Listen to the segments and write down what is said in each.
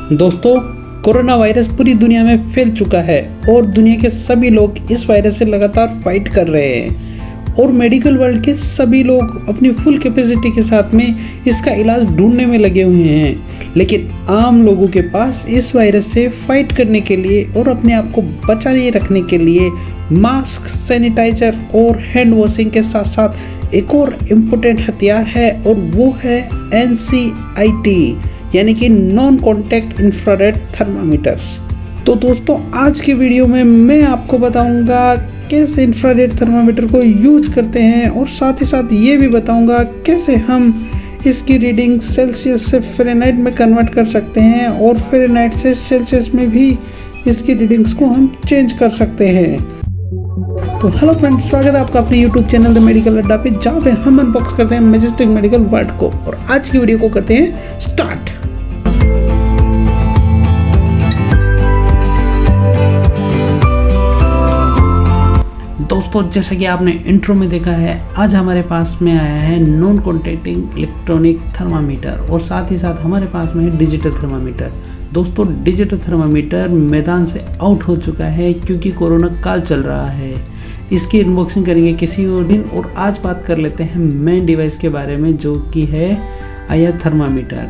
दोस्तों, corona virus पूरी दुनिया में फैल चुका है और दुनिया के सभी लोग इस वायरस से लगातार फाइट कर रहे हैं और मेडिकल वर्ल्ड के सभी लोग अपनी फुल कैपेसिटी के साथ में इसका इलाज ढूंढने में लगे हुए हैं। लेकिन आम लोगों के पास इस वायरस से फाइट करने के लिए और अपने आप को बचाए रखने के लिए मास्क, सैनिटाइजर और हैंड वॉशिंग के साथ साथ एक और इम्पोर्टेंट हथियार है और वो है NCIT यानी कि नॉन कॉन्टैक्ट इंफ्रारेड थर्मामीटर्स। तो दोस्तों, आज की वीडियो में मैं आपको बताऊंगा कैसे इंफ्रारेड थर्मामीटर को यूज करते हैं और साथ ही साथ ये भी बताऊंगा कैसे हम इसकी रीडिंग सेल्सियस से फ़ारेनहाइट में कन्वर्ट कर सकते हैं और फ़ारेनहाइट से सेल्सियस में भी इसकी रीडिंग्स को हम चेंज कर सकते हैं। तो हेलो फ्रेंड्स, स्वागत है आपका अपने यूट्यूब चैनल द मेडिकल अड्डा पे, जहाँ पे हम अनबॉक्स करते हैं मैजेस्टिक मेडिकल वर्ल्ड को। और आज की वीडियो को करते हैं स्टार्ट। दोस्तों, जैसा कि आपने इंट्रो में देखा है, आज हमारे पास में आया है नॉन कॉन्टैक्टिंग इलेक्ट्रॉनिक थर्मामीटर और साथ ही साथ हमारे पास में है डिजिटल थर्मामीटर। दोस्तों, डिजिटल थर्मामीटर मैदान से आउट हो चुका है क्योंकि कोरोना काल चल रहा है। इसकी अनबॉक्सिंग करेंगे किसी और दिन। और आज बात कर लेते हैं मेन डिवाइस के बारे में, जो कि है IR थर्मामीटर।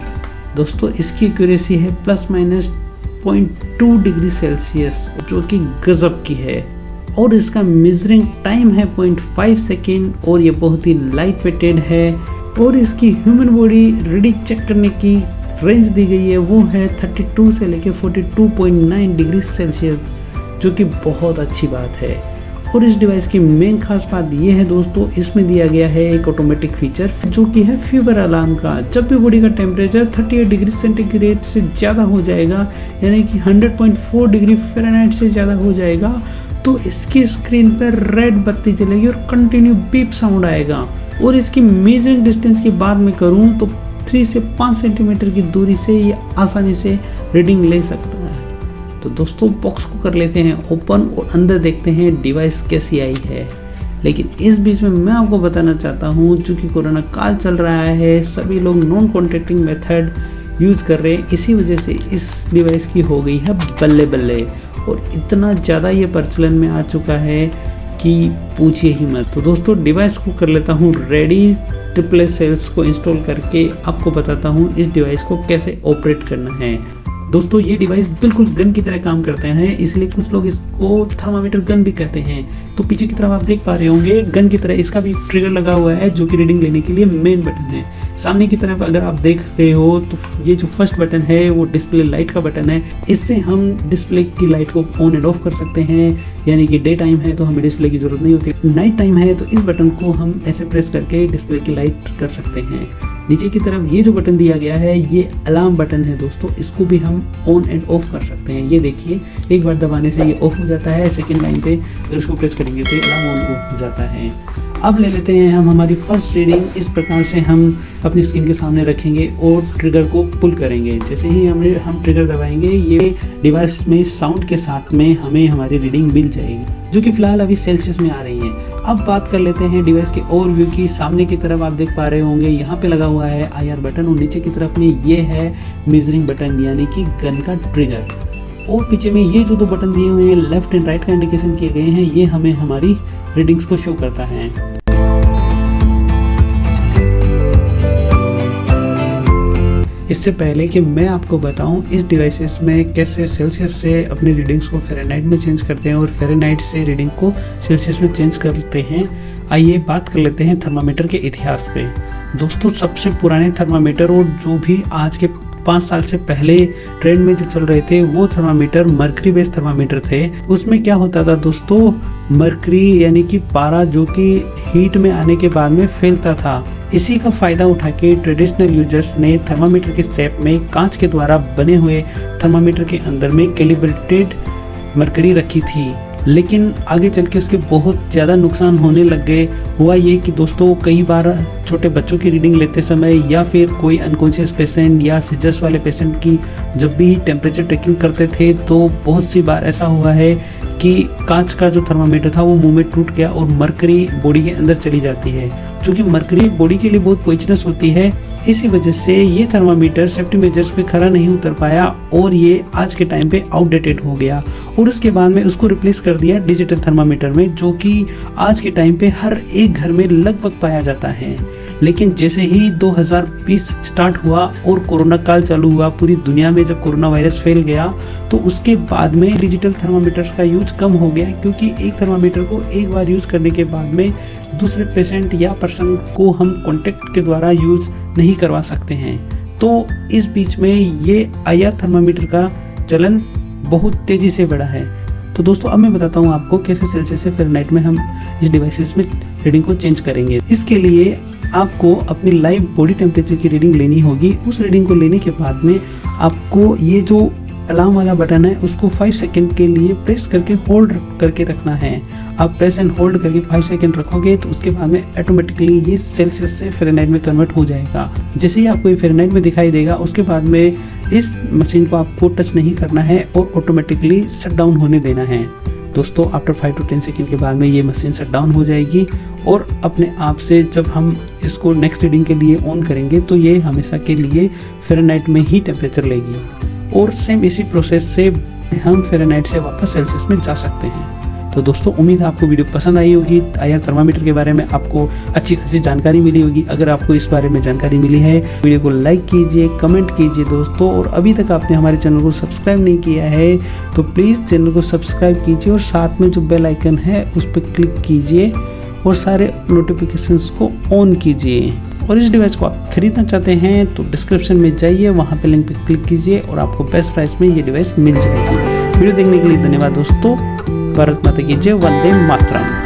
दोस्तों, इसकी एक्यूरेसी है ±0.2 डिग्री सेल्सियस, जो कि गजब की है। और इसका मेजरिंग टाइम है 0.5 सेकेंड और ये बहुत ही लाइट वेटेड है। और इसकी ह्यूमन बॉडी रीडिंग चेक करने की रेंज दी गई है, वो है 32 से लेकर 42.9 डिग्री सेल्सियस, जो कि बहुत अच्छी बात है। और इस डिवाइस की मेन खास बात ये है दोस्तों, इसमें दिया गया है एक ऑटोमेटिक फीचर, जो कि है फीवर अलार्म का। जब भी बॉडी का टेम्परेचर 38 डिग्री सेंटीग्रेड से ज़्यादा हो जाएगा, यानी कि 100.4 डिग्री फ़ारेनहाइट से ज़्यादा हो जाएगा, तो इसकी स्क्रीन पर रेड बत्ती जलेगी और कंटिन्यू बीप साउंड आएगा। और इसकी मेजरिंग डिस्टेंस की बात मैं करूँ तो 3 से 5 सेंटीमीटर की दूरी से ये आसानी से रीडिंग ले सकता है। तो दोस्तों, बॉक्स को कर लेते हैं ओपन और अंदर देखते हैं डिवाइस कैसी आई है। लेकिन इस बीच में मैं आपको बताना चाहता हूँ, चूँकि कोरोना काल चल रहा है, सभी लोग नॉन कॉन्टैक्टिंग मेथड यूज़ कर रहे हैं, इसी वजह से इस डिवाइस की हो गई है बल्ले बल्ले। और इतना ज़्यादा ये प्रचलन में आ चुका है कि पूछिए ही मत। तो दोस्तों, डिवाइस को कर लेता हूँ रेडी। ट्रिपल सेल्स को इंस्टॉल करके आपको बताता हूँ इस डिवाइस को कैसे ऑपरेट करना है। दोस्तों, ये डिवाइस बिल्कुल गन की तरह काम करते हैं, इसलिए कुछ लोग इसको थर्मामीटर गन भी कहते हैं। तो पीछे की तरफ आप देख पा रहे होंगे, गन की तरह इसका भी ट्रिगर लगा हुआ है, जो कि रीडिंग लेने के लिए मेन बटन है। सामने की तरफ अगर आप देख रहे हो तो ये जो फर्स्ट बटन है वो डिस्प्ले लाइट का बटन है। इससे हम डिस्प्ले की लाइट को ऑन एंड ऑफ कर सकते हैं, यानी कि डे टाइम है तो हमें डिस्प्ले की जरूरत नहीं होती, नाइट टाइम है तो इस बटन को हम ऐसे प्रेस करके डिस्प्ले की लाइट कर सकते हैं। नीचे की तरफ ये जो बटन दिया गया है, ये अलार्म बटन है दोस्तों, इसको भी हम ऑन एंड ऑफ कर सकते हैं। ये देखिए, एक बार दबाने से ये ऑफ हो जाता है, सेकंड लाइन पे अगर इसको प्रेस करेंगे तो ये अलार्म ऑन हो जाता है। अब ले लेते हैं हम हमारी फर्स्ट रीडिंग। इस प्रकार से हम अपनी स्क्रीन के सामने रखेंगे और ट्रिगर को पुल करेंगे। जैसे ही हम ट्रिगर दबाएंगे, ये डिवाइस में साउंड के साथ में हमें हमारी रीडिंग मिल जाएगी, जो कि फिलहाल अभी सेल्सियस में आ रही है। अब बात कर लेते हैं डिवाइस के ओवरव्यू की। सामने की तरफ आप देख पा रहे होंगे, यहाँ पे लगा हुआ है IR बटन और नीचे की तरफ में ये है मेजरिंग बटन, यानी कि गन का ट्रिगर। और पीछे में ये जो दो बटन दिए हुए हैं, लेफ्ट एंड राइट का इंडिकेशन किए गए हैं, ये हमें हमारी रीडिंग्स को शो करता है। इससे पहले कि मैं आपको बताऊं इस डिवाइसेस में कैसे सेल्सियस से अपनी रीडिंग्स को फ़ारेनहाइट में चेंज करते हैं और फ़ारेनहाइट से रीडिंग को सेल्सियस में चेंज करते हैं, आइए बात कर लेते हैं थर्मामीटर के इतिहास पे। दोस्तों, सबसे पुराने थर्मामीटर और जो भी आज के 5 साल से पहले ट्रेंड में जो चल रहे थे, वो थर्मामीटर मर्करी बेस्ड थर्मामीटर थे। उसमें क्या होता था दोस्तों, मर्करी यानी कि पारा, जो कि हीट में आने के बाद में फैलता था। इसी का फ़ायदा उठा के ट्रेडिशनल यूजर्स ने थर्मामीटर के शेप में कांच के द्वारा बने हुए थर्मामीटर के अंदर में कैलिब्रेटेड मर्करी रखी थी। लेकिन आगे चल के उसके बहुत ज़्यादा नुकसान होने लग गए। हुआ ये कि दोस्तों, कई बार छोटे बच्चों की रीडिंग लेते समय या फिर कोई अनकॉन्शियस पेशेंट या सीजर्स वाले पेशेंट की जब भी टेम्परेचर टेकिंग करते थे, तो बहुत सी बार ऐसा हुआ है कि कांच का जो थर्मामीटर था वो मुंह में टूट गया और मर्करी बॉडी के अंदर चली जाती है, जो कि मरकरी बॉडी के लिए बहुत पॉइजनस होती है। इसी वजह से ये थर्मामीटर सेफ्टी मेजर्स पे खरा नहीं उतर पाया और ये आज के टाइम पे आउटडेटेड हो गया और उसके बाद में उसको रिप्लेस कर दिया डिजिटल थर्मामीटर में, जो कि आज के टाइम पे हर एक घर में लगभग पाया जाता है। लेकिन जैसे ही 2020 स्टार्ट हुआ और कोरोना काल चालू हुआ पूरी दुनिया में, जब कोरोना वायरस फैल गया तो उसके बाद में डिजिटल थर्मामीटर्स का यूज कम हो गया, क्योंकि एक थर्मामीटर को एक बार यूज करने के बाद में दूसरे पेशेंट या पर्सन को हम कॉन्टेक्ट के द्वारा यूज नहीं करवा सकते हैं। तो इस बीच में ये IR थर्मामीटर का चलन बहुत तेजी से बढ़ा है। तो दोस्तों अब मैं बताता हूँ आपको कैसे सेल्सियस से फ़ारेनहाइट में हम इस डिवाइसेस में रीडिंग को चेंज करेंगे। इसके लिए आपको अपनी लाइव बॉडी टेम्परेचर की रीडिंग लेनी होगी। उस रीडिंग को लेने के बाद में आपको ये जो अलार्म वाला बटन है उसको 5 सेकंड के लिए प्रेस करके होल्ड करके रखना है। आप प्रेस एंड होल्ड करके 5 सेकंड रखोगे तो उसके बाद में ऑटोमेटिकली ये सेल्सियस से फ़ारेनहाइट में कन्वर्ट हो जाएगा। जैसे ही आपको ये फ़ारेनहाइट में दिखाई देगा उसके बाद में इस मशीन को आपको टच नहीं करना है और ऑटोमेटिकली शट डाउन होने देना है। दोस्तों आफ्टर 5 to 10 सेकंड के बाद में ये मशीन शट डाउन हो जाएगी और अपने आप से जब हम इसको नेक्स्ट रीडिंग के लिए ऑन करेंगे तो ये हमेशा के लिए फ़ारेनहाइट में ही टेम्परेचर लेगी और सेम इसी प्रोसेस से हम फ़ारेनहाइट से वापस सेल्सियस में जा सकते हैं। तो दोस्तों उम्मीद है आपको वीडियो पसंद आई होगी। IR थर्मामीटर के बारे में आपको अच्छी खासी जानकारी मिली होगी। अगर आपको इस बारे में जानकारी मिली है वीडियो को लाइक कीजिए, कमेंट कीजिए दोस्तों, और अभी तक आपने हमारे चैनल को सब्सक्राइब नहीं किया है तो प्लीज़ चैनल को सब्सक्राइब कीजिए और साथ में जो बेल आइकन है उस पर क्लिक कीजिए और सारे नोटिफिकेशंस को ऑन कीजिए। और इस डिवाइस को आप खरीदना चाहते हैं तो डिस्क्रिप्शन में जाइए, वहाँ पे लिंक पे क्लिक कीजिए और आपको बेस्ट प्राइस में ये डिवाइस मिल जाएगी। वीडियो देखने के लिए धन्यवाद दोस्तों। भारत माता की जय, वंदे मातरम।